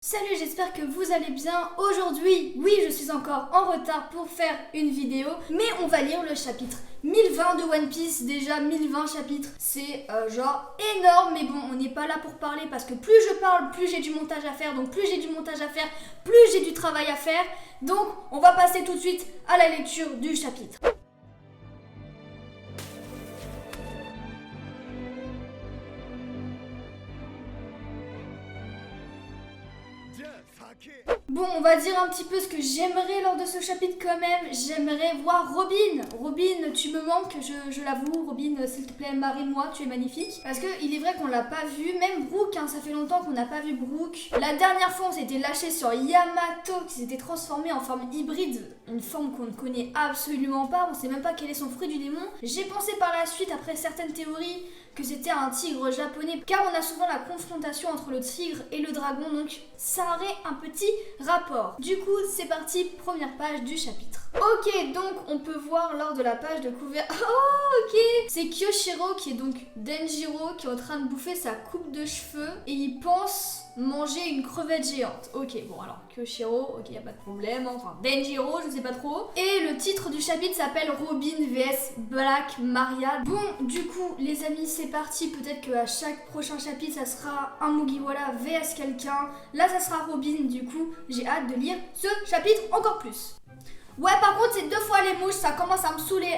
Salut, j'espère que vous allez bien. Aujourd'hui, oui, je suis encore en retard pour faire une vidéo, mais on va lire le chapitre 1020 de One Piece. Déjà 1020 chapitres, c'est genre énorme, mais bon, on n'est pas là pour parler parce que plus je parle, plus j'ai du montage à faire. Donc plus j'ai du montage à faire, plus j'ai du travail à faire. Donc on va passer tout de suite à la lecture du chapitre. Bon, on va dire un petit peu ce que j'aimerais lors de ce chapitre quand même. J'aimerais voir Robin. Robin, tu me manques, je l'avoue. Robin, s'il te plaît, marie-moi, tu es magnifique. Parce que il est vrai qu'on l'a pas vu. Même Brook, hein, ça fait longtemps qu'on n'a pas vu Brook. La dernière fois, on s'était lâché sur Yamato qui s'était transformé en forme hybride. Une forme qu'on ne connaît absolument pas. On sait même pas quel est son fruit du démon. J'ai pensé par la suite, après certaines théories, que c'était un tigre japonais, car on a souvent la confrontation entre le tigre et le dragon, donc ça aurait un petit rapport. Du coup, c'est parti, première page du chapitre. Ok, donc on peut voir lors de la page de couverture... Oh, ok. C'est Kyoshiro, qui est donc Denjiro, qui est en train de bouffer sa coupe de cheveux, et il pense manger une crevette géante. Ok, bon alors, Kyoshiro, ok, y a pas de problème, enfin, Denjiro, je sais pas trop. Et le titre du chapitre s'appelle Robin vs Black Maria. Bon, du coup, les amis, c'est parti. Peut-être qu'à chaque prochain chapitre, ça sera un Mugiwara vs quelqu'un. Là, ça sera Robin, du coup, j'ai hâte de lire ce chapitre encore plus. Ouais, par contre, c'est 2 fois les mouches, ça commence à me saouler.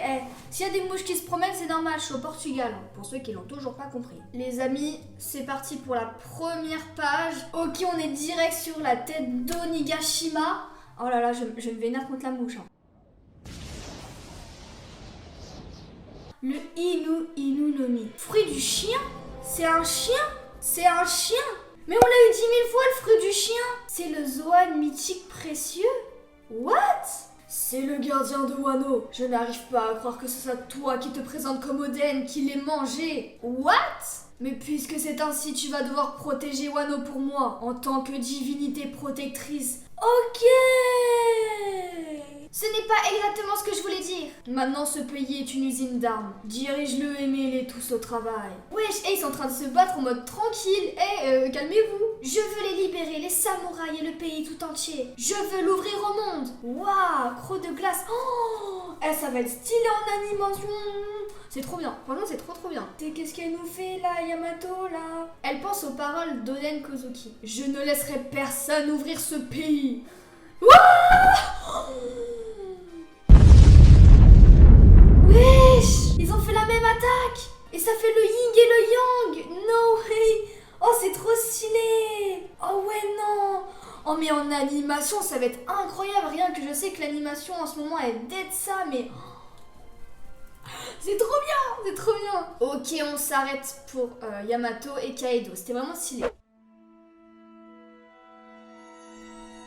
S'il y a des mouches qui se promènent, c'est normal, je suis au Portugal, pour ceux qui l'ont toujours pas compris. Les amis, c'est parti pour la première page. Ok, on est direct sur la tête d'Onigashima. Oh là là, je me vénère contre la mouche. Hein. Le Inu Inu no Mi. Fruit du chien? C'est un chien? C'est un chien? Mais on l'a eu 10 000 fois le fruit du chien. C'est le Zoan mythique précieux? What? C'est le gardien de Wano. Je n'arrive pas à croire que ce soit toi qui te présente comme Oden, qui l'ait mangé. What? Mais puisque c'est ainsi, tu vas devoir protéger Wano pour moi, en tant que divinité protectrice. Ok. Ce n'est pas exactement ce que je voulais dire. Maintenant, ce pays est une usine d'armes. Dirige-le et mets-les tous au travail. Wesh, ils sont en train de se battre en mode tranquille. Calmez-vous. Je veux les libérer, les samouraïs et le pays tout entier. Je veux l'ouvrir au monde. Waouh, croc de glace. Oh, ça va être stylé en animation. C'est trop bien. Franchement, c'est trop bien. Qu'est-ce qu'elle nous fait là, Yamato, là? Elle pense aux paroles d'Oden Kozuki. Je ne laisserai personne ouvrir ce pays. Wouah! Wesh! Ils ont fait la même attaque! Et ça fait le yin et le yang! No way! Oh, c'est trop stylé! Oh ouais, non! Oh, mais en animation, ça va être incroyable! Rien que je sais que l'animation en ce moment, elle dead ça, mais... C'est trop bien! C'est trop bien! Ok, on s'arrête pour Yamato et Kaido. C'était vraiment stylé.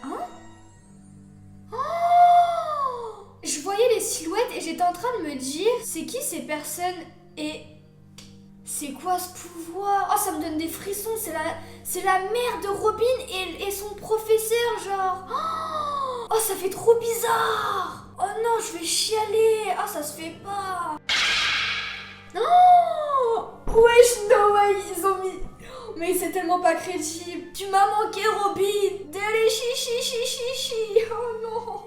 Hein? Je voyais les silhouettes et j'étais en train de me dire, c'est qui ces personnes et c'est quoi ce pouvoir? Oh, ça me donne des frissons, c'est la mère de Robin et son professeur, genre. Oh, ça fait trop bizarre. Oh non, je vais chialer. Ah, ça se fait pas. Oh, wesh, no way, ils ont mis... Mais c'est tellement pas crédible. Tu m'as manqué, Robin. Délé chichi. Oh non.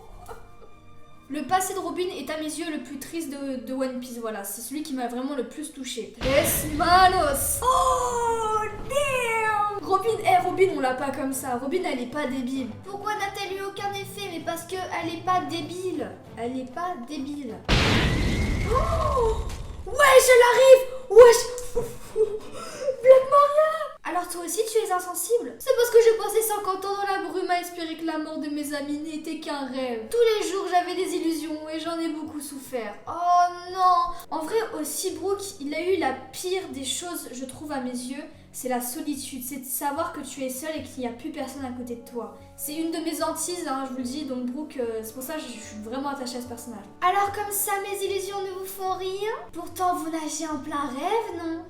Le passé de Robin est à mes yeux le plus triste de One Piece, voilà, c'est celui qui m'a vraiment le plus touché. Les manos. Oh damn. Robin, on l'a pas comme ça. Robin, elle est pas débile. Pourquoi n'a-t-elle eu aucun effet? Mais parce que elle est pas débile. Elle est pas débile. Oh, wesh, elle arrive. Wesh. Black Maria. Alors toi aussi tu es insensible? C'est parce que je passais 50 ans dans la brume à espérer que la mort de mes amis n'était qu'un rêve. Tous les jours j'avais des illusions et j'en ai beaucoup souffert. Oh non! En vrai aussi Brook, il a eu la pire des choses je trouve à mes yeux, c'est la solitude. C'est de savoir que tu es seul et qu'il n'y a plus personne à côté de toi. C'est une de mes hantises, hein, je vous le dis, donc Brook, c'est pour ça que je suis vraiment attachée à ce personnage. Alors comme ça mes illusions ne vous font rire? Pourtant vous nagez en plein rêve, non?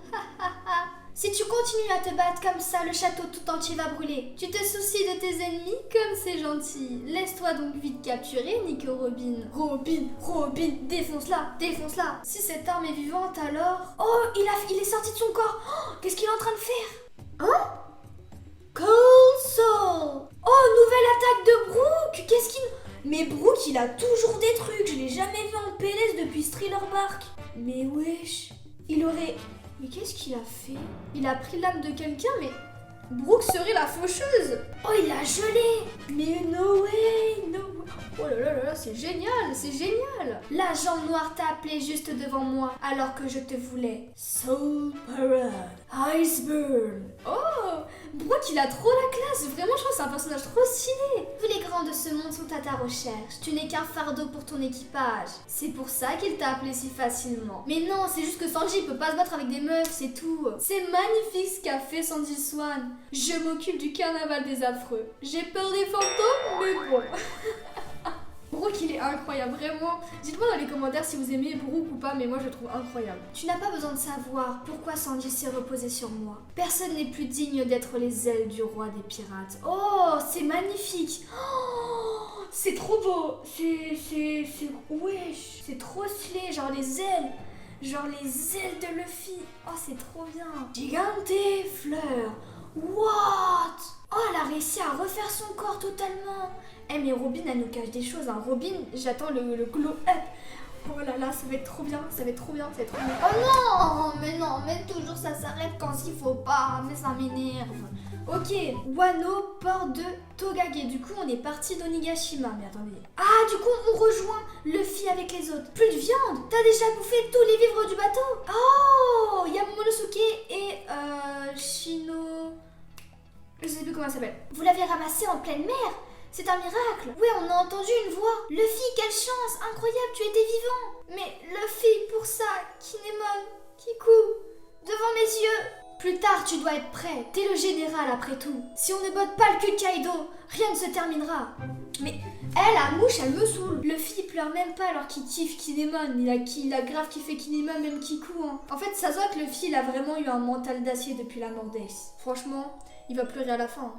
Si tu continues à te battre comme ça, le château tout entier va brûler. Tu te soucies de tes ennemis? Comme c'est gentil. Laisse-toi donc vite capturer, Nico Robin. Robin, défonce-la. Si cette arme est vivante, alors... Oh, il est sorti de son corps. Oh, qu'est-ce qu'il est en train de faire? Hein? Cold Soul. Oh, nouvelle attaque de Brook. Qu'est-ce qu'il... Mais Brook, il a toujours des trucs. Je l'ai jamais vu en PLS depuis Thriller Bark. Mais wesh, il aurait... Mais qu'est-ce qu'il a fait? Il a pris l'âme de quelqu'un, mais... Brook serait la faucheuse. Oh, il a gelé. Mais no way, no way. Oh là là là là, c'est génial, c'est génial. La jambe noire t'a appelé juste devant moi alors que je te voulais. Soul Parade, Iceburn. Oh, Brook, il a trop la classe. Vraiment, je trouve que c'est un personnage trop stylé. Tous les grands de ce monde sont à ta recherche. Tu n'es qu'un fardeau pour ton équipage. C'est pour ça qu'il t'a appelé si facilement. Mais non, c'est juste que Sanji peut pas se battre avec des meufs, c'est tout. C'est magnifique ce qu'a fait Sanji Swan. Je m'occupe du carnaval des affreux. J'ai peur des fantômes, mais bon. Brook, il est incroyable, vraiment. Dites-moi dans les commentaires si vous aimez Brook ou pas, mais moi je le trouve incroyable. Tu n'as pas besoin de savoir pourquoi Sanji s'est reposé sur moi. Personne n'est plus digne d'être les ailes du roi des pirates. Oh, c'est magnifique. Oh, c'est trop beau. Wesh, c'est trop stylé, genre les ailes. Genre les ailes de Luffy. Oh, c'est trop bien. Gigante fleur. What? Oh, elle a réussi à refaire son corps totalement. Eh mais Robin, elle nous cache des choses, hein. Robin, j'attends le glow up. Oh là là, ça va être trop bien, ça va être trop bien, ça va être trop bien. Oh non, mais toujours ça s'arrête quand il faut pas, mais ça m'énerve. Ok, Wano, port de Togage. Du coup, on est parti d'Onigashima. Mais attendez. Ah, du coup, on rejoint Luffy avec les autres. Plus de viande. T'as déjà bouffé tous les vivres du bateau. Oh, il y a Momonosuke et Shino... Je sais plus comment elle s'appelle. Vous l'avez ramassé en pleine mer? C'est un miracle. Oui, on a entendu une voix. Luffy, quelle chance. Incroyable, tu étais vivant. Mais Luffy, pour ça, Kinemon, Kiku, devant mes yeux. Plus tard, tu dois être prêt. T'es le général après tout. Si on ne botte pas le cul de Kaido, rien ne se terminera. Mais elle, la mouche, elle me saoule. Luffy pleure même pas alors qu'il kiffe Kinemon. Il a grave kiffé Kinemon, même Kiku. Hein. En fait, ça se voit que Luffy, il a vraiment eu un mental d'acier depuis la mort d'Ace. Franchement, il va pleurer à la fin.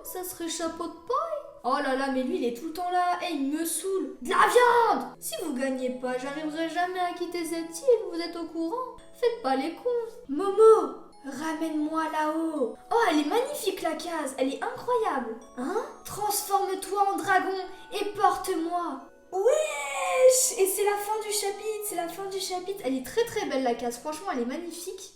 Ça serait chapeau de paille. Oh là là, mais lui, il est tout le temps là. Et il me saoule. De la viande. Si vous gagnez pas, j'arriverai jamais à quitter cette île. Vous êtes au courant? Faites pas les cons. Momo, ramène-moi là-haut. Oh, elle est magnifique la case, elle est incroyable. Hein? Transforme-toi en dragon et porte-moi. Wesh! Et c'est la fin du chapitre, Elle est très très belle la case, franchement elle est magnifique.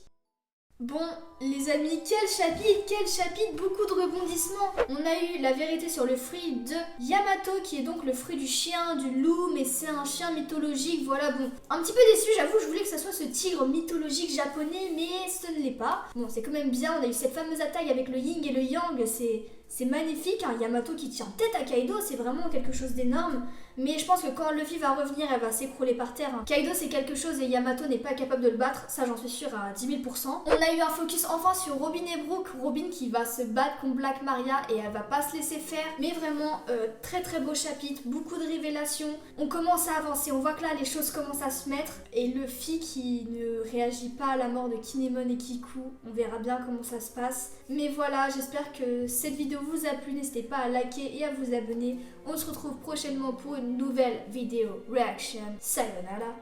Bon, les amis, quel chapitre, beaucoup de rebondissements. On a eu la vérité sur le fruit de Yamato, qui est donc le fruit du chien, du loup, mais c'est un chien mythologique, voilà, bon. Un petit peu déçu, j'avoue, je voulais que ça soit ce tigre mythologique japonais, mais ce ne l'est pas. Bon, c'est quand même bien, on a eu cette fameuse attaque avec le yin et le yang, c'est magnifique, hein. Yamato qui tient tête à Kaido, c'est vraiment quelque chose d'énorme. Mais je pense que quand Luffy va revenir, elle va s'écrouler par terre. Hein. Kaido c'est quelque chose et Yamato n'est pas capable de le battre, ça j'en suis sûre à 10 000 %. On a eu un focus enfin sur Robin et Brook. Robin qui va se battre contre Black Maria et elle va pas se laisser faire. Mais vraiment, très très beau chapitre, beaucoup de révélations. On commence à avancer, on voit que là les choses commencent à se mettre. Et Luffy qui ne réagit pas à la mort de Kinemon et Kiku, on verra bien comment ça se passe. Mais voilà, j'espère que cette vidéo vous a plu, n'hésitez pas à liker et à vous abonner. On se retrouve prochainement pour une nouvelle vidéo reaction. Sayonara.